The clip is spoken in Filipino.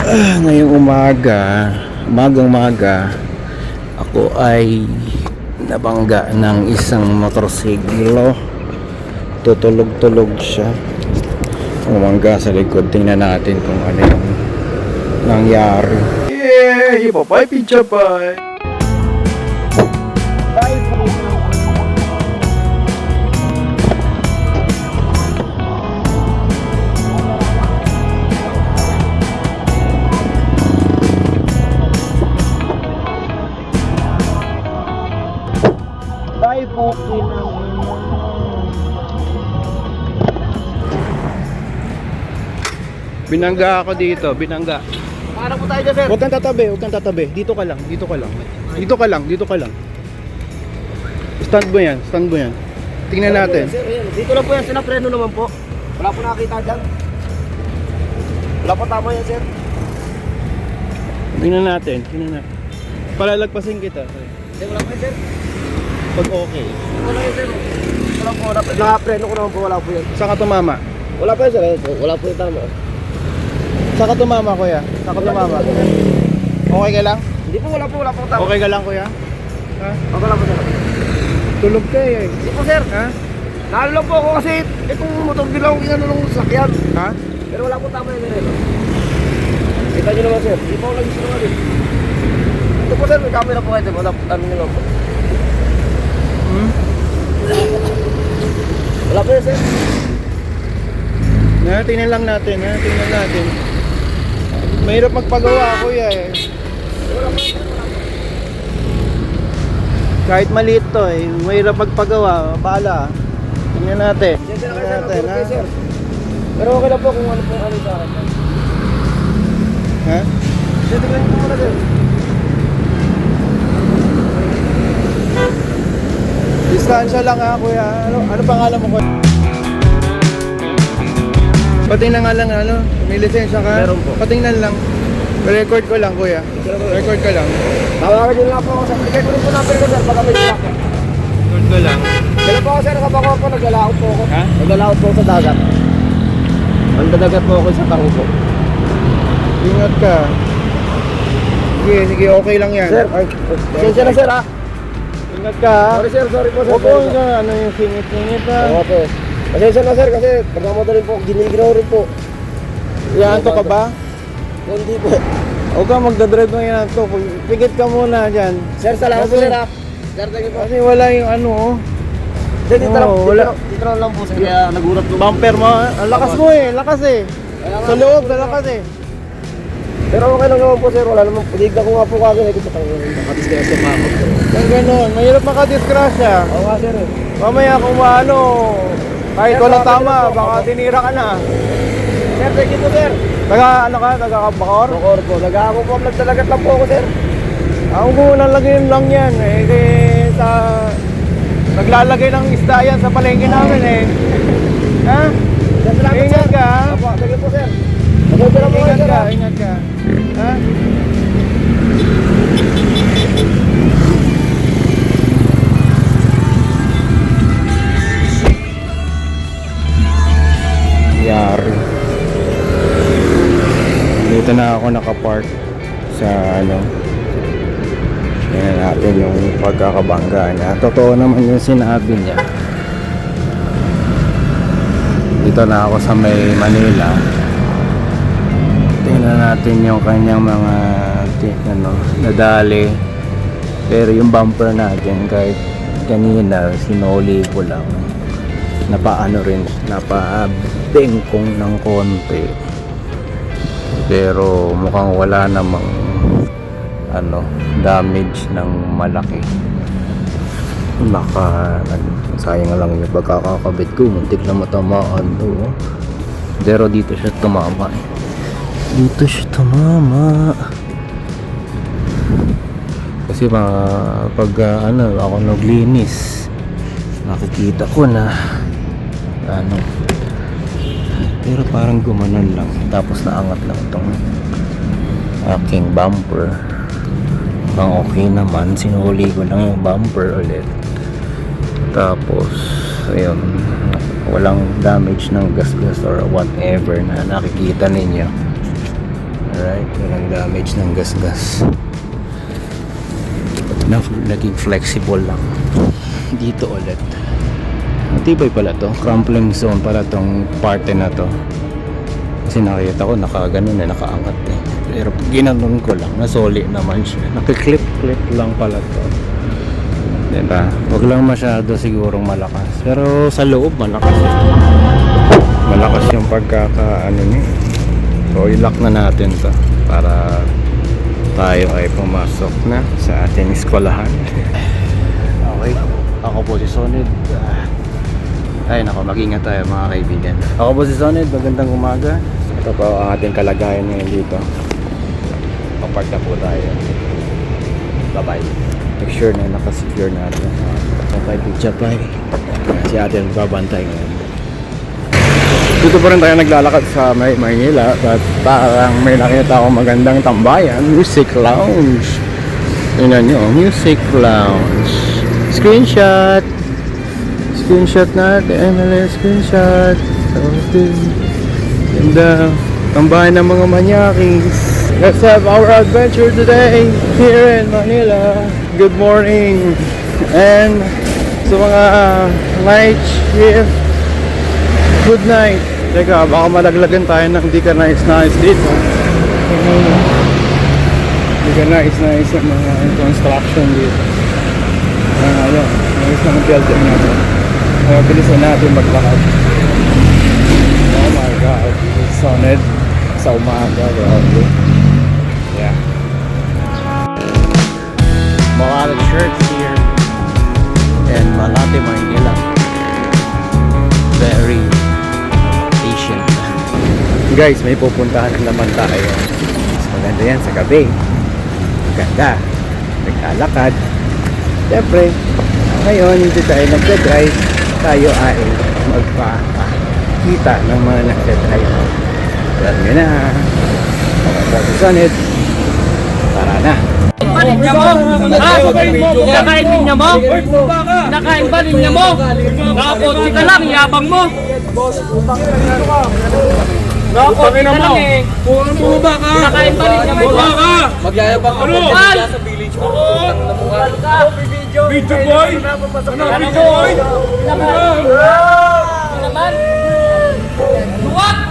Ngayong umagang-umaga, ako ay nabangga ng isang motorsiklo. Tutulog-tulog siya. Umangga sa likod. Tingnan natin kung ano yung nangyari. Yeah! Hipapay, pichapay! Binangga ako dito, binangga. Paano po tayo dyan, sir? Huwag kang tatabi. Dito ka lang. Dito ka lang. Stand mo yan. Tingnan natin. Sir, ayan. Dito lang po yan, sinapreno naman po. Wala po nakakita dyan. Wala po tama yan, sir. Tingnan natin. Palalagpasin kita. Hindi, wala po yan, sir. Pag okay. Wala yan, sir. Wala po, nakapreno ko naman po, wala po yan. Saan ka tumama? Wala po yan, sir. Wala po yung tama. Saan ka tumama, kuya? Okay ka lang? Hindi po, wala po tama. Okay ka lang, kuya? Ha? Okay lang po, sir. Tulog ka eh. Hindi po, sir. Ha? Nalo lang po ako kasi itong motor bilang inano nung sakyan. Ha? Pero wala po tama yan, sir. Kita nyo naman, sir. Hindi po ako nag-isinungan eh. Ito po, sir. May camera po kayo. Wala po, ano nyo lang po. Wala po yan, sir. Tingnan lang natin. Mahirap magpagawa, kuya eh. Kahit maliit to eh, mahirap magpagawa. Bahala. Tingnan natin. Okay, sir. Pero okay lang po kung ano po ano sa akin. Ha? Tingnan niyo po muna, sir. Distansya lang ha, kuya. Ano pangalan mo, kuya? Patingnan nga lang, may lisensya ka? Meron po. Patingnan lang. Record ko lang, kuya. Record ko lang. Tawagan niyo lang po ako, sir. Bigay ko rin po number ko, sir. Baka may truck. Record ko lang. Kailan po ako, sir. Kapag po, naglalaot po ako. Ha? Naglalaot po ako sa dagat. Ang dadagat po ako sa tango po. Ingat ka. Sige, okay lang yan. Sir, sensya na, sir, ha? Ingat ka ha. Sorry, sir. Sorry po, sir. Huwag po yung yung singit-singit ha. Oo po. Pasensya na, sir, kasi pagmamadali po, giniginaw rin po. Iyanto ka ba? Hindi po. Huwag ka magdadrive ng iyanto. Pigit ka muna dyan. Sir, salamat po, Kasi- sir, ha? Sir, thank you po. Kasi wala yung ano oh. Dito wala. lang po, sir. Kaya nagulat po. Bumper mo. Ang lakas mo eh. Lakas eh. Sa loob, sa lakas eh. Pero okay lang naman po, sir. Wala naman. Pinigda ko nga po kagad. Ito sa tango. Nakadisgrasya pa ako. Kaya ganun. Mahirap makadisgrasya. Oo nga, sir. Mamaya kung ano, kahit walang tama, baka tinira ka na. Sir, thank you po, sir. Taga ano ka? Taga Kabakor? Bukor po. Nag-ako po. Nagdalagat lang po ako, sir. Ako kung nalagay lang yan eh. Kasi sa... Naglalagay ng isda yan sa palengke namin eh. Ha? Sir, salamat, Ingat sir. ka ha? Apo, thank you po, sir. Pasensya na po kayo, Ingat sir, ka, ha? ingat ka. Ha? Yari. Dito na ako nakapark sa ano. Tingnan natin yung pagkakabangga niya. Totoo naman yung sinabi niya. Dito na ako sa may Manila. Tingnan natin yung kanyang mga nadali. Pero yung bumper natin kahit kanina sinoli ko lang. Napaano rin, napabengkong ng konti. Pero mukhang wala namang damage ng malaki. Sayang lang yung pagkakakabit ko, muntik na matamaan to. Pero dito siya tumama eh. Kasi pag ako naglinis, nakikita ko na pero parang gumanon lang, tapos naangat lang itong aking bumper. Pang okay naman, sinuli ko lang yung bumper ulit. Tapos ayun, walang damage ng gasgas or whatever na nakikita ninyo. Alright, walang damage ng gas-gas. Naging flexible lang. Dito ulit. Matibay pala to. Crumpling zone pala tong parte na to. Kasi nakita ko nakaganon nakaangat eh. Pero pag ginanon ko lang, nasoli naman siya. Nakiklik-clip lang pala to. Diba? Huwag lang masyado sigurong malakas. Pero sa loob malakas eh. Malakas yung pagkakaano niya. So i-lock na natin to para tayo ay pumasok na sa ating eskwelahan. Okay, ako po si Sonid. Ay nako, mag-ingat tayo mga kaibigan. Ako po si Sonid, magandang umaga. Ito po ang ating kalagayan ngayon dito. Papark na po tayo. Bye bye. Make sure na nakasecure natin. Okay, Pichapay. Si atin babantay ngayon. Dito pa rin tayo naglalakad sa Maynila at parang may nakita akong magandang tambayan, Music Lounge. Tingnan nyo, Music Lounge. Screenshot! Screenshot natin, screenshot. Okay. Ganda. Tambayan ng mga manyakis. Let's have our adventure today here in Manila. Good morning. And sa mga night shift, good night. Teka, baka malaglagan tayo ng di ka nice dito. Di ka nice yung mga construction dito. Ayun, nice na ang building natin. Bilisan natin maglakad. Oh my God, it's Sonid sa umaga. Grabe. Yeah. Malate Church here in Malate, Manila. Very patient. Guys, may pupuntahan na naman tayo. Mas maganda yan sa gabi. Ganda. Naglalakad. Siyempre, ngayon hindi tayo nagdadrive. Tayo ay magpakita ng mga nagdadrive. Alam nyo na. Mga Sonid. Tara na. Kain niya mo? Nakain niya mo? Nakain ba niya mo? Nakapotsi ka lang, yabang mo. Nakapotsi ka lang eh. Puro ba ka? Nakain ba niya mo? Magyayabang ako sa village mo. Video boy? Ano video boy? Naman? Luwak!